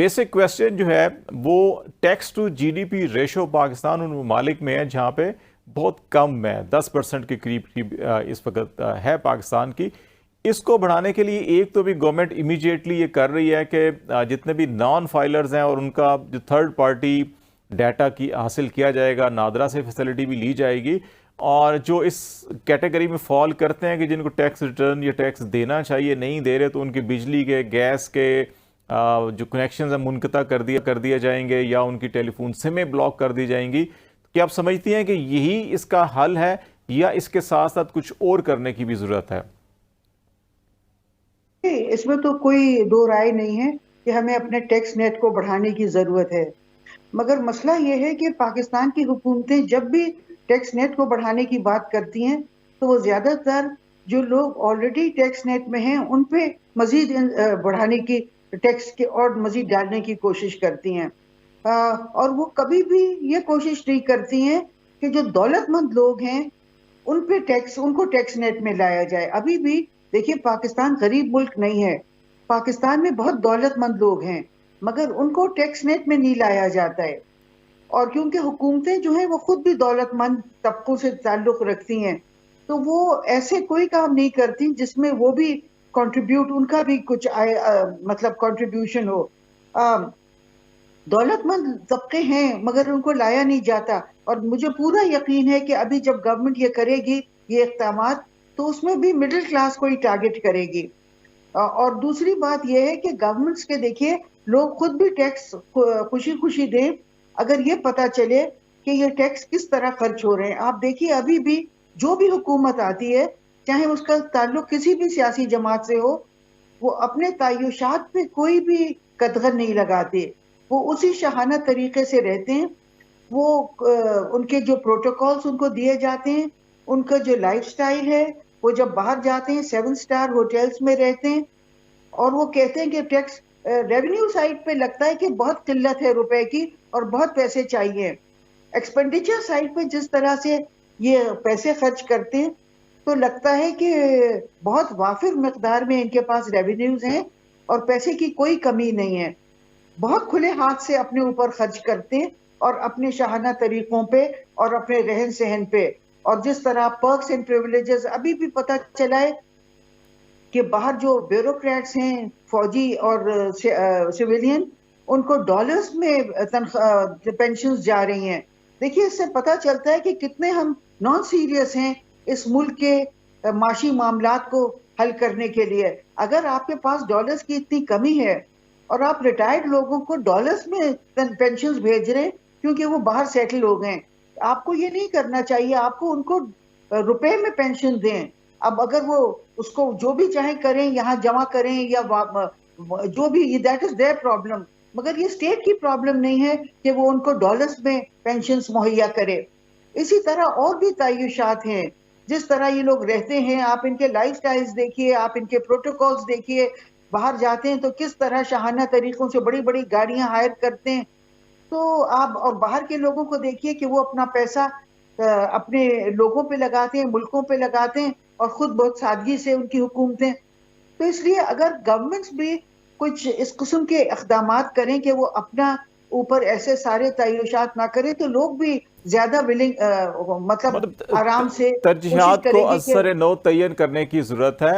Basic question जो है वो tax to GDP ratio Pakistan उन ममालिक में है जहाँ पे बहुत कम है, 10% के करीब इस वक्त है पाकिस्तान की। इसको बढ़ाने के लिए एक तो भी गवर्नमेंट इमीडिएटली ये कर रही है कि जितने भी नॉन फाइलर्स हैं और उनका जो थर्ड पार्टी डाटा की हासिल किया जाएगा, नादरा से फैसिलिटी भी ली जाएगी। और जो इस कैटेगरी में फॉल करते हैं कि जिनको टैक्स रिटर्न या टैक्स देना चाहिए नहीं दे रहे, तो उनके बिजली के, गैस के जो कनेक्शन है मुनक़ता कर दिया जाएंगे या उनकी टेलीफोन सिमें ब्लॉक कर दी जाएंगी। क्या आप समझती हैं कि यही इसका हल है या इसके साथ साथ कुछ और करने की भी ज़रूरत है? इसमें तो कोई दो राय नहीं है कि हमें अपने टैक्स नेट को बढ़ाने की ज़रूरत है। मगर मसला ये है कि पाकिस्तान की हुकूमतें जब भी टैक्स नेट को बढ़ाने की बात करती हैं, तो वो ज़्यादातर जो लोग ऑलरेडी टैक्स नेट में हैं, उन पे मज़ीद बढ़ाने की, टैक्स के और मज़ीद डालने की कोशिश करती हैं। और वो कभी भी ये कोशिश नहीं करती हैं कि जो दौलतमंद लोग हैं, उनको टैक्स नेट में लाया जाए। अभी भी देखिए, पाकिस्तान गरीब मुल्क नहीं है। पाकिस्तान में बहुत दौलतमंद लोग हैं, मगर उनको टैक्स नेट में नहीं लाया जाता है। और क्योंकि हुकूमतें जो हैं वो खुद भी दौलतमंद तबकों से ताल्लुक रखती हैं, तो वो ऐसे कोई काम नहीं करती जिसमें वो भी कंट्रीब्यूट, उनका भी कुछ मतलब कंट्रीब्यूशन हो। दौलतमंद तबके हैं मगर उनको लाया नहीं जाता। और मुझे पूरा यकीन है कि अभी जब गवर्नमेंट ये करेगी ये इक़दामात, तो उसमें भी मिडिल क्लास को ही टारगेट करेगी। और दूसरी बात यह है कि गवर्नमेंट्स के, देखिए, लोग खुद भी टैक्स खुशी खुशी दें अगर ये पता चले कि ये टैक्स किस तरह खर्च हो रहे हैं। आप देखिए, अभी भी जो भी हुकूमत आती है, चाहे उसका ताल्लुक किसी भी सियासी जमात से हो, वो अपने तायुशात पे कोई भी कदगन नहीं लगाते। वो उसी शाहाना तरीके से रहते हैं। वो उनके जो प्रोटोकॉल्स उनको दिए जाते हैं, उनका जो लाइफस्टाइल है, वो जब बाहर जाते हैं 7 स्टार होटल्स में रहते हैं, और वो कहते हैं कि टैक्स रेवेन्यू साइड पे लगता है कि बहुत किल्लत है रुपए की और बहुत पैसे चाहिए। एक्सपेंडिचर साइड पे जिस तरह से ये पैसे खर्च करते हैं, तो लगता है कि बहुत वाफिर मकदार में इनके पास रेवेन्यूज हैं और पैसे की कोई कमी नहीं है। बहुत खुले हाथ से अपने ऊपर खर्च करते हैं और अपने शाहाना तरीकों पे और अपने रहन सहन पे। और जिस तरह पर्क्स एंड प्रिविलेजेस, अभी भी पता चला है कि बाहर जो ब्यूरोक्रेट्स हैं, फौजी और सिविलियन, उनको डॉलर्स में पेंशन जा रही हैं। देखिए, इससे पता चलता है कि कितने हम नॉन सीरियस हैं इस मुल्क के माशी मामलात को हल करने के लिए। अगर आपके पास डॉलर्स की इतनी कमी है और आप रिटायर्ड लोगों को डॉलर्स में पेंशन भेज रहे हैं क्योंकि वो बाहर सेटल हो गए, आपको ये नहीं करना चाहिए। आपको उनको रुपए में पेंशन दें। अब अगर वो उसको जो भी चाहे करें, यहाँ जमा करें या जो भी, दैट इज देयर प्रॉब्लम। मगर ये स्टेट की प्रॉब्लम नहीं है कि वो उनको डॉलर्स में पेंशन मुहैया करे। इसी तरह और भी तायुशात हैं, जिस तरह ये लोग रहते हैं। आप इनके लाइफ स्टाइल्स देखिए, आप इनके प्रोटोकॉल्स देखिए। बाहर जाते हैं तो किस तरह शाहाना तरीकों से बड़ी बड़ी गाड़ियां हायर करते हैं। तो आप और बाहर के लोगों को देखिए कि वो अपना पैसा अपने लोगों पे लगाते हैं, मुल्कों पे लगाते हैं, और खुद बहुत सादगी से उनकी हुकूमतें। तो इसलिए अगर गवर्नमेंट्स भी कुछ इस किस्म के इक़दामात करें कि वो अपना ऊपर ऐसे सारे तायुशात ना करें, तो लोग भी ज्यादा विलिंग, मतलब आराम से कोशिश तरजीहात को करेंगे कि असर नौ तयन करने की जरूरत है।